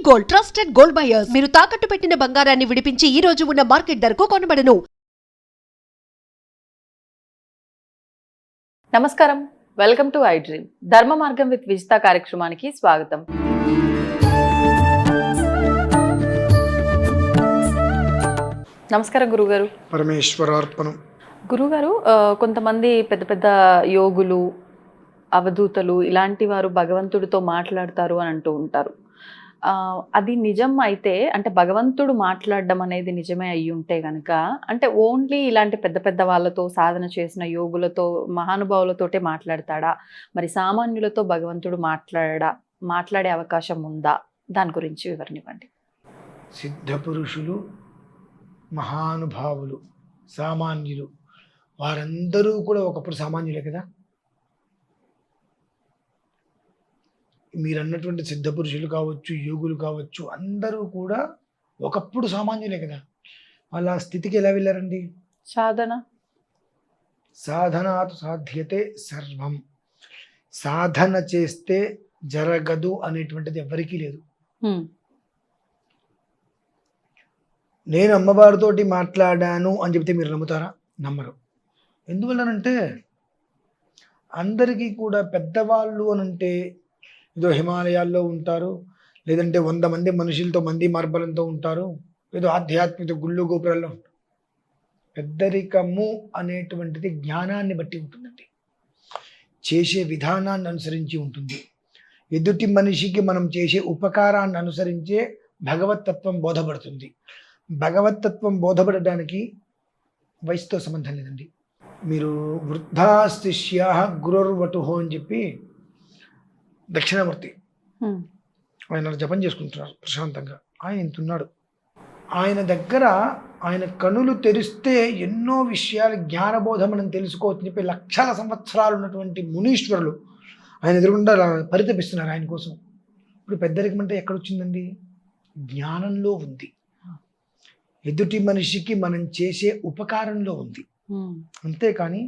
Gold, trusted gold buyers. మీరు తాకట్టు పెట్టిన బంగారాన్ని విడిపించి ఈ రోజు ఉన్న మార్కెట్ ధరకు కొనబడను. నమస్కారం, వెల్కమ్ టు ఐ డ్రీమ్. ధర్మ మార్గం విత్ విజిత కార్యక్రమానికి స్వాగతం. నమస్కారం గురుగారు. పరమేశ్వరార్పణం. గురుగారు, కొంతమంది పెద్ద పెద్ద యోగులు, అవధూతలు ఇలాంటి వారు భగవంతుడితో మాట్లాడతారు అని అంటూ ఉంటారు. అది నిజం అయితే, అంటే భగవంతుడు మాట్లాడడం అనేది నిజమే అయ్యి ఉంటే గనక, అంటే ఓన్లీ ఇలాంటి పెద్ద పెద్ద వాళ్ళతో, సాధన చేసిన యోగులతో, మహానుభావులతోటే మాట్లాడతాడా? మరి సామాన్యులతో భగవంతుడు మాట్లాడే అవకాశం ఉందా? దాని గురించి వివరణ ఇవ్వండి. సిద్ధ పురుషులు, మహానుభావులు, సామాన్యులు, వారందరూ కూడా ఒకప్పుడు సామాన్యులే కదా. మీరు అన్నటువంటి సిద్ధ పురుషులు కావచ్చు, యోగులు కావచ్చు, అందరూ కూడా ఒకప్పుడు సామాన్యులే కదా. వాళ్ళ స్థితికి ఎలా వెళ్ళారండి? సాధనాతు సాధ్యతే సర్వం. సాధన చేస్తే జరగదు అనేటువంటిది ఎవరికీ లేదు. నేను అమ్మవారితోటి మాట్లాడాను అని చెప్తే మీరు నమ్ముతారా? నమ్మరు. ఎందువల్లనంటే అందరికీ కూడా పెద్దవాళ్ళు అనంటే ఏదో హిమాలయాల్లో ఉంటారు, లేదంటే 100 మంది మనుషులతో, మంది మార్బలంతో ఉంటారు, ఏదో ఆధ్యాత్మిక గుళ్ళు గోపురాల్లో ఉంటారు. పెద్దరికము అనేటువంటిది జ్ఞానాన్ని బట్టి ఉంటుందండి, చేసే విధానాన్ని అనుసరించి ఉంటుంది. ఎదుటి మనిషికి మనం చేసే ఉపకారాన్ని అనుసరించే భగవతత్వం బోధపడుతుంది. భగవతత్వం బోధపడడానికి వయసుతో సంబంధం లేదండి. మీరు వృద్ధాశిష్యా గురుర్వటుహో అని చెప్పి దక్షిణామూర్తి ఆయన జపం చేసుకుంటున్నారు ప్రశాంతంగా. ఆయన ఇంతున్నాడు. ఆయన దగ్గర ఆయన కనులు తెరిస్తే ఎన్నో విషయాలు జ్ఞానబోధ మనం తెలుసుకోవచ్చు చెప్పి లక్షల సంవత్సరాలు ఉన్నటువంటి మునీశ్వరులు ఆయన ఎదురుగుండా పరితపిస్తున్నారు ఆయన కోసం. ఇప్పుడు పెద్దరికం అంటే ఎక్కడొచ్చిందండి? జ్ఞానంలో ఉంది. ఎదుటి మనిషికి మనం చేసే ఉపకారంలో ఉంది. అంతేకాని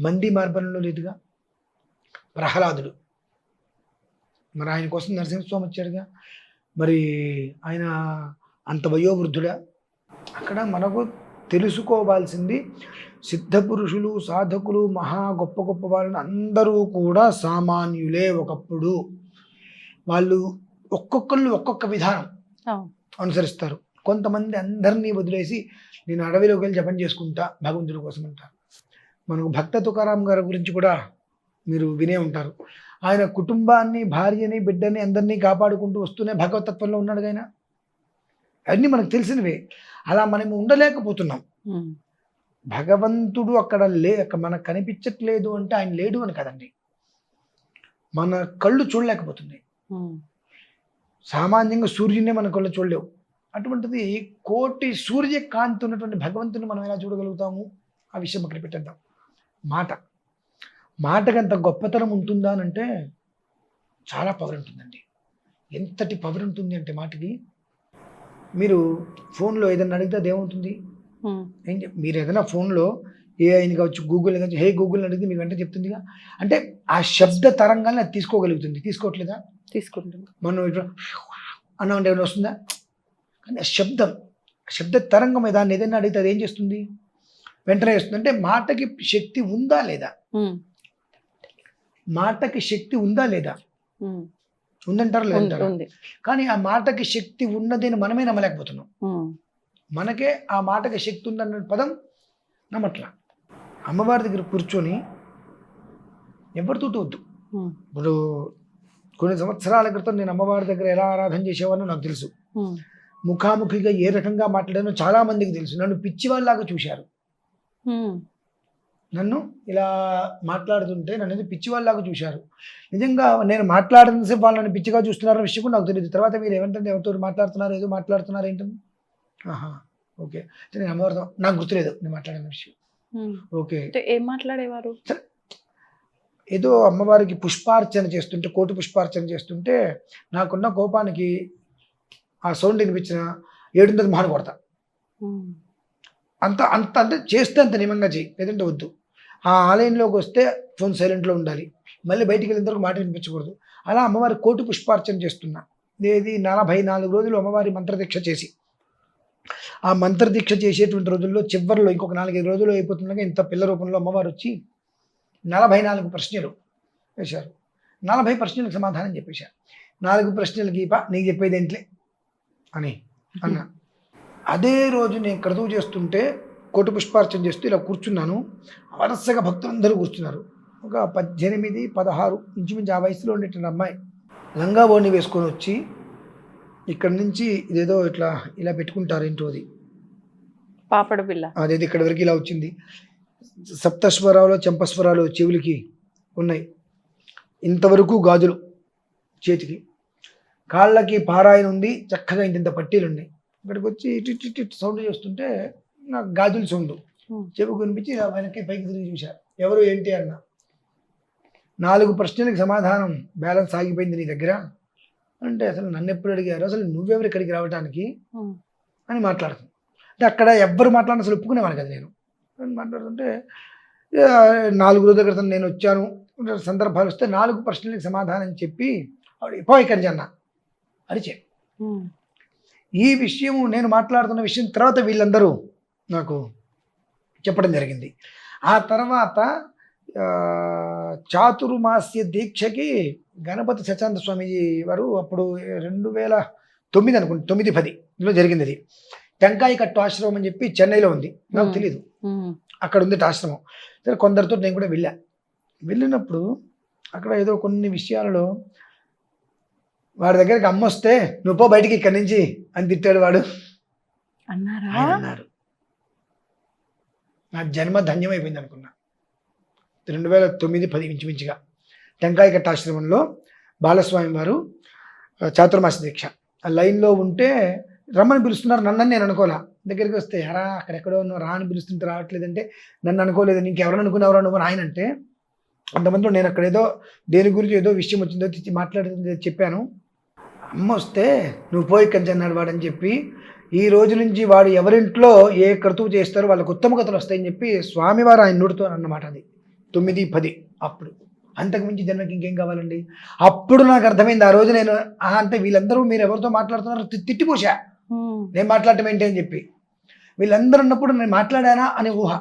మంది మార్బలంలో లేదుగా. ప్రహ్లాదుడు, మరి ఆయన కోసం నరసింహస్వామి వచ్చాడుగా. మరి ఆయన అంత వయోవృద్ధుడా? అక్కడ మనకు తెలుసుకోవాల్సింది, సిద్ధ పురుషులు, సాధకులు, మహా గొప్ప గొప్ప వాళ్ళని అందరూ కూడా సామాన్యులే. ఒకప్పుడు వాళ్ళు ఒక్కొక్కళ్ళు ఒక్కొక్క విధానం అనుసరిస్తారు. కొంతమంది అందరినీ వదిలేసి నేను అడవిలోకి వెళ్ళి జపం చేసుకుంటా భగవంతుడి కోసం అంటారు. మనకు భక్త తుకారాం గారి గురించి కూడా మీరు వినే ఉంటారు. ఆయన కుటుంబాన్ని, భార్యని, బిడ్డని అందరినీ కాపాడుకుంటూ వస్తూనే భగవతత్వంలో ఉన్నాడు. ఆయన అన్నీ మనకు తెలిసినవే. అలా మనం ఉండలేకపోతున్నాం. భగవంతుడు అక్కడ మనకు కనిపించట్లేదు అంటే ఆయన లేడు అని కదండి, మన కళ్ళు చూడలేకపోతున్నాయి. సామాన్యంగా సూర్యునే మన కళ్ళు చూడలేవు. అటువంటిది కోటి సూర్యకాంతి ఉన్నటువంటి భగవంతుని మనం ఎలా చూడగలుగుతాము? ఆ విషయం అక్కడ పెట్టేద్దాం. మాటకి అంత గొప్పతనం ఉంటుందా అని అంటే చాలా పవర్ ఉంటుందండి. ఎంతటి పవర్ ఉంటుంది అంటే మాటకి. మీరు ఫోన్లో ఏదైనా అడిగితే అది ఏమవుతుంది? మీరు ఏదైనా ఫోన్లో ఏఐని కావచ్చు, గూగుల్ కావచ్చు, హే గూగుల్ని అడిగితే మీకు వెంటనే చెప్తుందిగా. అంటే ఆ శబ్ద తరంగాన్ని అది తీసుకోగలుగుతుంది. తీసుకోవట్లేదా? తీసుకుంటుంది. మనం ఇప్పుడు అన్నామంటే ఏమైనా వస్తుందా? కానీ ఆ శబ్ద తరంగం దాన్ని ఏదైనా అడిగితే అది ఏం చేస్తుంది? వెంటనే వస్తుంది. అంటే మాటకి శక్తి ఉందా లేదా? మాటకి శక్తి ఉందా లేదా? ఉందంటారు లేదంటారు. కానీ ఆ మాటకి శక్తి ఉన్నది అని మనమే నమ్మలేకపోతున్నాం. మనకే ఆ మాటకి శక్తి ఉందన్న పదం నమ్మట్లా. అమ్మవారి దగ్గర కూర్చొని ఎవరితో వద్దు. ఇప్పుడు కొన్ని సంవత్సరాల క్రితం నేను అమ్మవారి దగ్గర ఎలా ఆరాధన చేసేవానో నాకు తెలుసు. ముఖాముఖిగా ఏ రకంగా మాట్లాడానో చాలా మందికి తెలుసు. నన్ను పిచ్చివాళ్ళలాగా చూశారు. నన్ను ఇలా మాట్లాడుతుంటే నన్ను పిచ్చివాళ్ళలాగా చూశారు. నిజంగా నేను మాట్లాడినంతసేపు వాళ్ళు నన్ను పిచ్చిగా చూస్తున్నారన్న విషయం కూడా నాకు తెలియదు. తర్వాత మీరు ఏమంటే ఎవరితో మాట్లాడుతున్నారు, ఏదో మాట్లాడుతున్నారు ఏంటని. ఓకే, నేను అమ్మవారితో నాకు గుర్తులేదు నేను మాట్లాడిన విషయం. ఓకే, ఏం మాట్లాడేవారు? ఏదో అమ్మవారికి పుష్పార్చన చేస్తుంటే, కోటి పుష్పార్చన చేస్తుంటే నాకున్న కోపానికి ఆ సౌండ్ వినిపించిన 700 మహాను కొడతా. అంత అంత అంటే చేస్తే అంత నియమంగా చేయి, లేదంటే వద్దు. ఆ ఆలయంలోకి వస్తే ఫోన్ సైలెంట్లో ఉండాలి, మళ్ళీ బయటికి వెళ్ళేంతవరకు మాట వినిపించకూడదు. అలా అమ్మవారి కోటి పుష్పార్చన చేస్తున్నా. ఏది 44 రోజులు అమ్మవారి మంత్రదీక్ష చేసి, ఆ మంత్రదీక్ష చేసేటువంటి రోజుల్లో చివరిలో ఇంకొక 4-5 రోజులు అయిపోతుండగా ఇంత పిల్ల రూపంలో అమ్మవారు వచ్చి 44 ప్రశ్నలు వేశారు. 40 ప్రశ్నలకు సమాధానం చెప్పేశారు. 4 ప్రశ్నలకి నీకు చెప్పేది ఏంట్లే అని అన్న. అదే రోజు నేను క్రతువు చేస్తుంటే కోటి పుష్పార్చన చేస్తూ ఇలా కూర్చున్నాను. వరుసగా భక్తులందరూ కూర్చున్నారు. ఒక 18-16 ఇంచుమించు ఆ వయసులో ఉండేటువంటి అమ్మాయి లంగా ఓణి వేసుకొని వచ్చి ఇక్కడి నుంచి ఇదేదో ఇట్లా ఇలా పెట్టుకుంటారు ఏంటో అది పాపడ పిల్ల, అదేది ఇక్కడ వరకు ఇలా వచ్చింది. సప్తస్వరాలు చంపస్వరాలు చెవులకి ఉన్నాయి, ఇంతవరకు గాజులు చేతికి, కాళ్ళకి పారాయణ ఉంది, చక్కగా ఇంత పట్టీలు ఉన్నాయి. ఇక్కడికి వచ్చి ఇటు సౌండ్ చేస్తుంటే నాకు గాజులు సౌండ్ చెవి కనిపించి ఇలా వెనక్కి పైకి తిరిగి చూశారు. ఎవరు ఏంటి అన్న. 4 ప్రశ్నలకు సమాధానం బ్యాలెన్స్ ఆగిపోయింది నీ దగ్గర అంటే, అసలు నన్ను ఎప్పుడు అడిగారు, అసలు నువ్వెవరు ఇక్కడికి రావడానికి అని మాట్లాడుతుంది. అంటే అక్కడ ఎవ్వరు మాట్లాడిన అసలు ఒప్పుకునేవాను కదా నేను. మాట్లాడుతుంటే 4 రోజుల క్రితం నేను వచ్చాను, సందర్భాలు వస్తే 4 ప్రశ్నలకు సమాధానం చెప్పి పో ఇక్కడి నుంచి అన్న అరిచే. ఈ విషయం నేను మాట్లాడుతున్న విషయం తర్వాత వీళ్ళందరూ నాకు చెప్పడం జరిగింది. ఆ తర్వాత చాతుర్మాస్య దీక్షకి గణపతి సత్యానంద స్వామీజీ వారు అప్పుడు 2009 అనుకుంటా, 9-10లో జరిగింది. అది టెంకాయ కట్టు ఆశ్రమం అని చెప్పి చెన్నైలో ఉంది, నాకు తెలీదు, అక్కడ ఉంది ఆశ్రమం. సరే కొందరితో నేను కూడా వెళ్ళినప్పుడు అక్కడ ఏదో కొన్ని విషయాలలో వాడి దగ్గరికి అమ్మ వస్తే నువ్వు పో బయటికి ఇక్కడి నుంచి అని తిట్టాడు వాడు అన్నారు. నా జన్మ ధన్యమైపోయింది అనుకున్నా. 2009-10 ఇంచుమించుగా టెంకాయ కట్టాశ్రమంలో బాలస్వామి వారు చాతుర్మాస దీక్ష ఆ లైన్లో ఉంటే రమ్మని పిలుస్తున్నారు. నన్ను నేను అనుకోలే. దగ్గరికి వస్తే ఎరా అక్కడెక్కడో నువ్వు రా అని పిలుస్తుంటే రావట్లేదంటే, నన్ను అనుకోలేదు నీకెవరని అనుకున్నావరా నువ్వు ఆయన అంటే, అంతమందిలో నేను అక్కడ ఏదో దేని గురించి ఏదో విషయం వచ్చిందో మాట్లాడుతుంది చెప్పాను. అమ్మ వస్తే నువ్వు పోయి కంచి అన్నాడు వాడని చెప్పి, ఈ రోజు నుంచి వాడు ఎవరింట్లో ఏ క్రతువు చేస్తారో వాళ్ళకి ఉత్తమ కథలు వస్తాయని చెప్పి స్వామివారు ఆయన నోడుతో అన్నమాట. అది 9-10 అప్పుడు. అంతకుమించి జన్మకి ఇంకేం కావాలండి. అప్పుడు నాకు అర్థమైంది ఆ రోజు నేను అంటే వీళ్ళందరూ మీరు ఎవరితో మాట్లాడుతున్నారు తిట్టిపోసా, నేను మాట్లాడటం ఏంటి అని చెప్పి. వీళ్ళందరూ ఉన్నప్పుడు నేను మాట్లాడానా అనే ఊహ.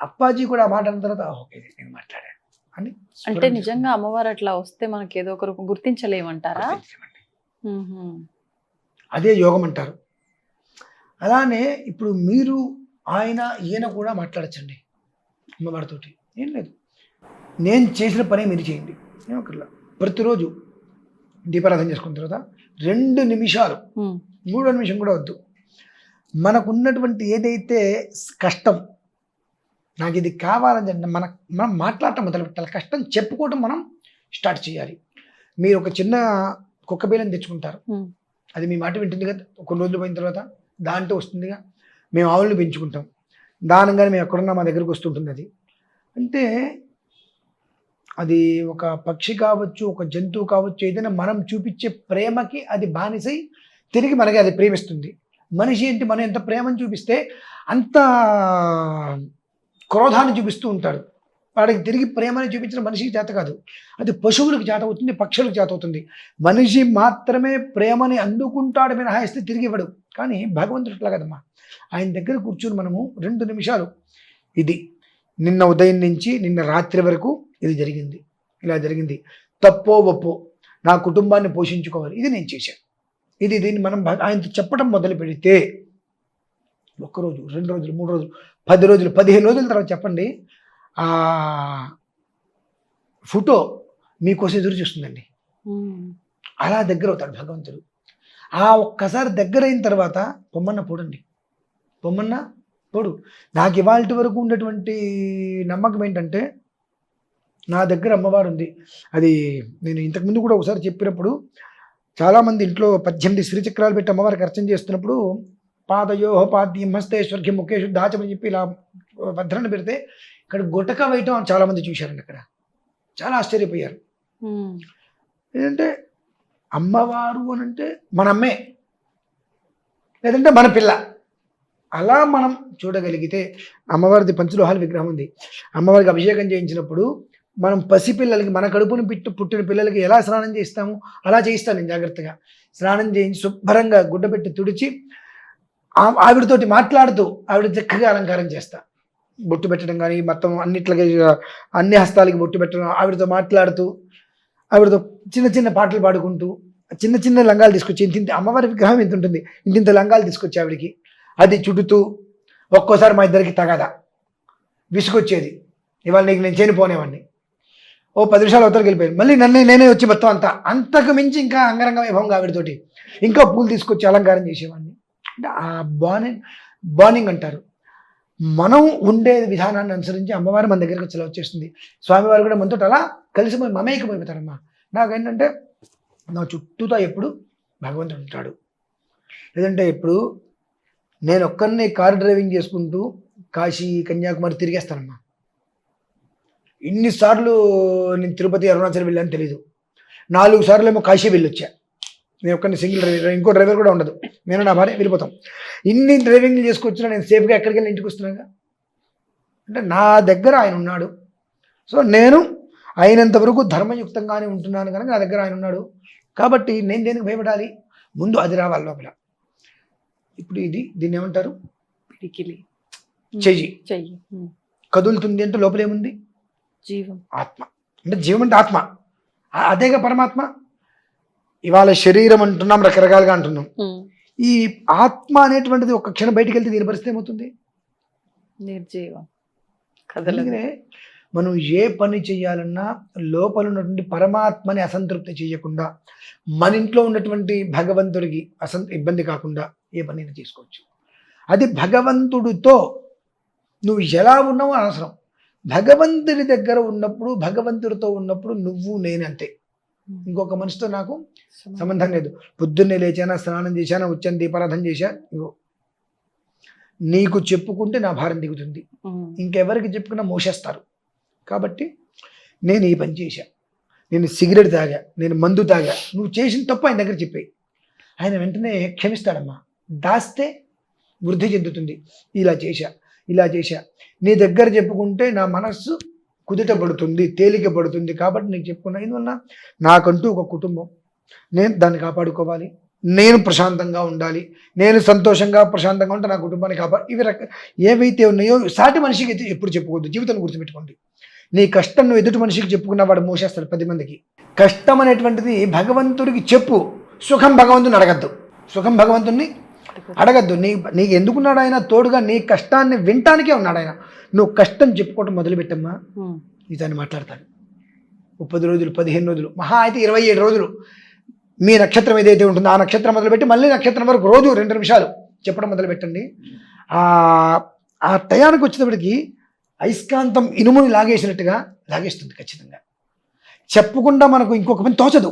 అప్పాజీ కూడా ఆ మాట అన్న తర్వాత ఓకే నేను మాట్లాడాను అని. అంటే నిజంగా అమ్మవారు అట్లా వస్తే మనకి ఏదో ఒక రూపం గుర్తించలేమంటారా? అదే యోగం అంటారు. అలానే ఇప్పుడు మీరు ఈయన కూడా మాట్లాడచ్చండి అమ్మవారితోటి, ఏం లేదు. నేను చేసిన పని మీరు చేయండి, ఏమక్కర్లా. ప్రతిరోజు దీపారాధన చేసుకున్న తర్వాత 2 నిమిషాలు 3 నిమిషం కూడా వద్దు, మనకున్నటువంటి ఏదైతే కష్టం, నాకు ఇది కావాలని చెప్పి మనం మాట్లాడటం మొదలు పెట్టాలి. కష్టం చెప్పుకోవటం మనం స్టార్ట్ చేయాలి. మీరు ఒక చిన్న కుక్క బీలను తెచ్చుకుంటారు, అది మీ మాట వింటుంది కదా, కొన్ని రోజులు పోయిన తర్వాత దాంట్లో వస్తుందిగా. మేము ఆవులను పెంచుకుంటాం, దానంగానే మేము ఎక్కడున్నా మా దగ్గరకు వస్తుంటుంది. అది అంటే అది ఒక పక్షి కావచ్చు, ఒక జంతువు కావచ్చు, ఏదైనా మనం చూపించే ప్రేమకి అది బానిసై తిరిగి మనకి అది ప్రేమిస్తుంది. మనిషి ఏంటి, మనం ఎంత ప్రేమను చూపిస్తే అంత క్రోధాన్ని చూపిస్తూ ఉంటాడు. వాడికి తిరిగి ప్రేమని చూపించిన మనిషికి చేత కాదు, అది పశువులకు చేత అవుతుంది, పక్షులకు చేత అవుతుంది. మనిషి మాత్రమే ప్రేమని అందుకుంటాడు మినహాయిస్తే తిరిగి ఇవ్వడు. కానీ భగవంతుడు అట్లా కదమ్మా. ఆయన దగ్గర కూర్చొని మనము 2 నిమిషాలు ఇది నిన్న ఉదయం నుంచి నిన్న రాత్రి వరకు ఇది జరిగింది, ఇలా జరిగింది, తప్పో ఒప్పో నా కుటుంబాన్ని పోషించుకోవాలి, ఇది నేను చేశాను, దీన్ని మనం ఆయనతో చెప్పడం మొదలు పెడితే 1 రోజు 2 రోజులు 3 రోజులు 10 రోజులు 15 రోజుల తర్వాత చెప్పండి, ఆ ఫోటో మీకోసం ఎదురు చూస్తుందండి. అలా దగ్గర అవుతాడు భగవంతుడు. ఆ ఒక్కసారి దగ్గర అయిన తర్వాత పొమ్మన్న పోడండి, పొమ్మన్న పోడు. నాకు ఇవాళ వరకు ఉన్నటువంటి నమ్మకం ఏంటంటే, నా దగ్గర అమ్మవారు ఉంది. అది నేను ఇంతకుముందు కూడా ఒకసారి చెప్పినప్పుడు, చాలామంది ఇంట్లో 18 శ్రీచక్రాలు పెట్టి అమ్మవారికి అర్చన చేస్తున్నప్పుడు పాదయోహ పాద్యం హస్తేశ్వర్ఘ్యం ముఖేషు దాచమని చెప్పి ఇలా భద్రాన్ని పెడితే ఇక్కడ గుటక వేయటం చాలామంది చూశారండి. అక్కడ చాలా ఆశ్చర్యపోయారు. ఏంటంటే అమ్మవారు అని అంటే మన అమ్మే, లేదంటే మన పిల్ల, అలా మనం చూడగలిగితే. అమ్మవారిది పంచలోహాల విగ్రహం ఉంది. అమ్మవారికి అభిషేకం చేయించినప్పుడు మనం పసిపిల్లలకి మన కడుపును పుట్టిన పిల్లలకి ఎలా స్నానం చేయిస్తాము అలా చేయిస్తాను నేను జాగ్రత్తగా. స్నానం చేయించి శుభ్రంగా గుడ్డ పెట్టి తుడిచి ఆవిడతోటి మాట్లాడుతూ ఆవిడ చక్కగా అలంకారం చేస్తా. బొట్టు పెట్టడం కానీ మొత్తం అన్నిట్లకి అన్ని హస్తాలకి బొట్టు పెట్టడం, ఆవిడతో మాట్లాడుతూ ఆవిడతో చిన్న చిన్న పాటలు పాడుకుంటూ చిన్న చిన్న లంగాలు తీసుకొచ్చి ఇంత అమ్మవారి విగ్రహం ఎంత ఉంటుంది ఇంత లంగాలు తీసుకొచ్చి ఆవిడికి అది చుడుతూ ఒక్కోసారి మా ఇద్దరికి తగదా విసుకొచ్చేది. ఇవాళ నీకు నేను చనిపోనేవాడిని, ఓ 10 నిమిషాలు అవతలకి వెళ్ళిపోయాను, మళ్ళీ నేనే వచ్చి మొత్తం అంతకు మించి ఇంకా అంగరంగ వైభవంగా ఆవిడతోటి ఇంకా పూలు తీసుకొచ్చి అలంకారం చేసేవాడిని. అంటే ఆ బాండింగ్ అంటారు. మనం ఉండే విధానాన్ని అనుసరించి అమ్మవారు మన దగ్గరికి వచ్చి వచ్చేస్తుంది. స్వామివారు కూడా మనతో అలా కలిసిపోయి మమేకమైపోతారమ్మా. నాకేంటంటే నా చుట్టూతో ఎప్పుడు భగవంతుడు ఉంటాడు. లేదంటే ఇప్పుడు నేను ఒక్కరిని కారు డ్రైవింగ్ చేసుకుంటూ కాశీ కన్యాకుమారి తిరిగేస్తానమ్మా. ఇన్నిసార్లు నేను తిరుపతి అరుణాచలం వెళ్ళాను తెలీదు. 4 సార్లు ఏమో కాశీ వెళ్ళొచ్చా. నేను ఒక్కరిని సింగిల్ డ్రైవర్, ఇంకో డ్రైవర్ కూడా ఉండదు, నేను నా భార్య వెళ్ళిపోతాం. ఇన్ని డ్రైవింగ్లు చేసుకొచ్చినా నేను సేఫ్గా ఎక్కడికి వెళ్ళి ఇంటికి వస్తున్నాగా. అంటే నా దగ్గర ఆయన ఉన్నాడు. సో నేను అయినంత వరకు ధర్మయుక్తంగానే ఉంటున్నాను కనుక నా దగ్గర ఆయన ఉన్నాడు. కాబట్టి నేను దేనికి భయపడాలి? ముందు అది రావాలి లోపల. ఇప్పుడు దీన్ని ఏమంటారు? పిడికిలి, చెయ్యి చెయ్యి కదులుతుంది అంటే లోపల ఏముంది? జీవం, ఆత్మ. అంటే జీవం అంటే ఆత్మ, అదేగా పరమాత్మ. ఇవాళ శరీరం అంటున్నాం, రకరకాలుగా అంటున్నాం. ఈ ఆత్మ అనేటువంటిది ఒక క్షణం బయటికి వెళ్తే దీని పరిస్థితి ఏమవుతుంది? నిర్జీవం. అందుకనే మనం ఏ పని చేయాలన్నా లోపల ఉన్నటువంటి పరమాత్మని అసంతృప్తి చేయకుండా, మన ఇంట్లో ఉన్నటువంటి భగవంతుడికి ఇబ్బంది కాకుండా ఏ పని చేసుకోవచ్చు. అది భగవంతుడితో నువ్వు ఎలా ఉన్నావో అనవసరం. భగవంతుడి దగ్గర ఉన్నప్పుడు, భగవంతుడితో ఉన్నప్పుడు నువ్వు నేనంతే. ఇంకొక మనిషితో నాకు సంబంధం లేదు. పొద్దున్నే లేచానా, స్నానం చేశానా, ఉచ్చని దీపారాధన చేశా, ఇగో నీకు చెప్పుకుంటే నా భారం దిగుతుంది, ఇంకెవరికి చెప్పుకున్నా మోసేస్తారు. కాబట్టి నేను ఈ పని చేశా, నేను సిగరెట్ తాగా, నేను మందు తాగా, నువ్వు చేసిన తప్పు ఆయన దగ్గర చెప్పాయి, ఆయన వెంటనే క్షమిస్తాడమ్మా. దాస్తే వృద్ధి చెందుతుంది. ఇలా చేశా నీ దగ్గర చెప్పుకుంటే నా మనస్సు కుదుట పడుతుంది, తేలిక పడుతుంది. కాబట్టి నీకు చెప్పుకున్నా. ఎందువల్ల నాకంటూ ఒక కుటుంబం, నేను దాన్ని కాపాడుకోవాలి, నేను ప్రశాంతంగా ఉండాలి, నేను సంతోషంగా ప్రశాంతంగా ఉంటే నా కుటుంబాన్ని ఇవి ఏవైతే ఉన్నాయో సాటి మనిషికి అయితే ఎప్పుడు చెప్పుకోవద్దు. జీవితాన్ని గుర్తుపెట్టుకోండి. నీ కష్టం నువ్వు ఎదుటి మనిషికి చెప్పుకున్న వాడు మోసేస్తాడు 10 మందికి. కష్టం అనేటువంటిది భగవంతుడికి చెప్పు, సుఖం భగవంతుని అడగద్దు. సుఖం భగవంతుని అడగద్దు. నీకు ఎందుకున్నాడు ఆయన? తోడుగా నీ కష్టాన్ని వినటానికే ఉన్నాడు ఆయన. నువ్వు కష్టం చెప్పుకోవటం మొదలుపెట్టమ్మా, ఇతన్ని మాట్లాడతాడు. 30 రోజులు, 15 రోజులు, మహా అయితే 27 రోజులు మీ నక్షత్రం ఏదైతే ఉంటుందో ఆ నక్షత్రం మొదలుపెట్టి మళ్ళీ నక్షత్రం వరకు రోజు 2 నిమిషాలు చెప్పడం మొదలుపెట్టండి. ఆ టయానికి వచ్చేటప్పటికి అయస్కాంతం ఇనుముని లాగేసినట్టుగా లాగేస్తుంది ఖచ్చితంగా. చెప్పకుండా మనకు ఇంకొక పని తోచదు.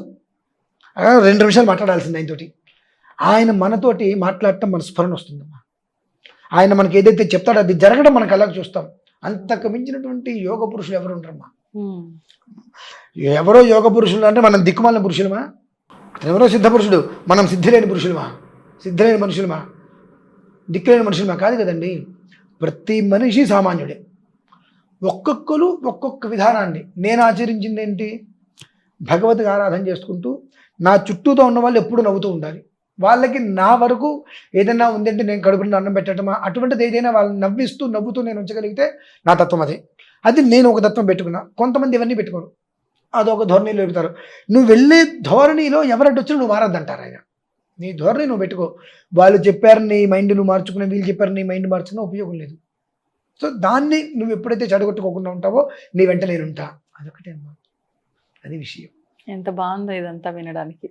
2 నిమిషాలు మాట్లాడాల్సింది ఆయనతోటి. ఆయన మనతోటి మాట్లాడటం మన స్ఫురణ వస్తుందమ్మా. ఆయన మనకి ఏదైతే చెప్తాడో అది జరగడం మనకు అలాగ చూస్తాం. అంతకు మించినటువంటి యోగ పురుషులు ఎవరు ఉంటారమ్మా? ఎవరో యోగ పురుషులు అంటే మనం దిక్కుమాలిన పురుషులమా? ఎవరో సిద్ధ పురుషుడు, మనం సిద్ధిలేని పురుషులమా? సిద్ధలేని మనుషులమా? దిక్కులేని మనుషులమా? కాదు కదండి. ప్రతి మనిషి సామాన్యుడే. ఒక్కొక్కరు ఒక్కొక్క విధానాన్ని. నేను ఆచరించింది ఏంటి? భగవద్గీత ఆరాధన చేసుకుంటూ నా చుట్టూతో ఉన్న వాళ్ళు ఎప్పుడు నవ్వుతూ ఉండాలి. వాళ్ళకి నా వరకు ఏదైనా ఉందంటే నేను కడుపుని అన్నం పెట్టడమా అటువంటిది ఏదైనా వాళ్ళని నవ్వుతూ నేను ఉంచగలిగితే నా తత్వం అది నేను ఒక తత్వం పెట్టుకున్నా. కొంతమంది ఇవన్నీ పెట్టుకోరు, అదొక ధోరణిలో పెడతారు. నువ్వు వెళ్ళే ధోరణిలో ఎవరంటే వచ్చినా నువ్వు మారద్దంటారు ఆయన. నీ ధోరణి నువ్వు పెట్టుకో. వాళ్ళు చెప్పారు నీ మైండ్ నువ్వు మార్చుకున్నా, వీళ్ళు చెప్పారు నీ మైండ్ మార్చుకున్నా ఉపయోగం లేదు. సో దాన్ని నువ్వు ఎప్పుడైతే చెడగొట్టుకోకుండా ఉంటావో నీ వెంట నేను ఉంటా. అదొకటే అమ్మా, అది విషయం. ఎంత బాగుందో ఇదంతా వినడానికి.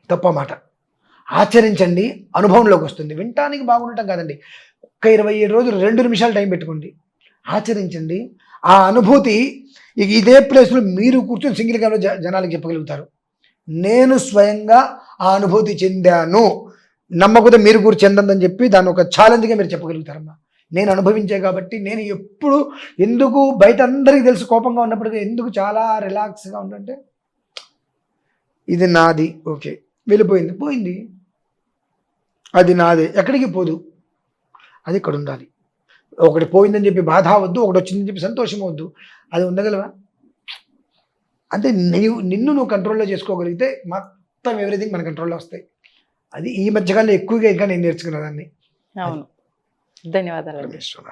తప్ప మాట ఆచరించండి, అనుభవంలోకి వస్తుంది. వినటానికి బాగుండటం కాదండి. ఒక్క 27 రోజులు 2 నిమిషాలు టైం పెట్టుకోండి, ఆచరించండి. ఆ అనుభూతి ఇదే ప్లేస్లో మీరు కూర్చొని సింగిల్ గాలో జనాలకు చెప్పగలుగుతారు. నేను స్వయంగా ఆ అనుభూతి చెందాను, నమ్మకపోతే మీరు కూడా చెందని చెప్పి దాన్ని ఒక ఛాలెంజ్గా మీరు చెప్పగలుగుతారమ్మా. నేను అనుభవించే కాబట్టి నేను ఎప్పుడు ఎందుకు బయట అందరికీ తెలుసు కోపంగా ఉన్నప్పటికీ ఎందుకు చాలా రిలాక్స్గా ఉండంటే ఇది నాది, ఓకే పోయింది, అది నాదే, ఎక్కడికి పోదు, అది ఇక్కడ ఉండాలి. ఒకటి పోయిందని చెప్పి బాధ అవద్దు, ఒకటి వచ్చిందని చెప్పి సంతోషం అవద్దు. అది ఉండగలవా? అంటే నిన్ను నువ్వు కంట్రోల్లో చేసుకోగలిగితే మొత్తం ఎవ్రీథింగ్ మన కంట్రోల్లో వస్తాయి. అది ఈ మధ్యకాలంలో ఎక్కువగా ఇంకా నేను నేర్చుకున్నదాన్ని. అవును, ధన్యవాదాలు. పరమేశ్వర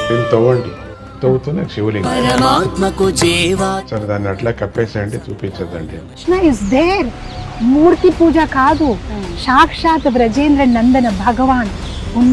దీన్ని తవ్వండి, తవ్వుతూనే శివలింగం. పరమాత్మకు జీవా సరే దాన్ని అట్లా కప్పేసేయండి, చూపించదండి. Krishna is there. మూర్తి పూజ కాదు, సాక్షాత్ బ్రజేంద్ర నందన భగవాన్.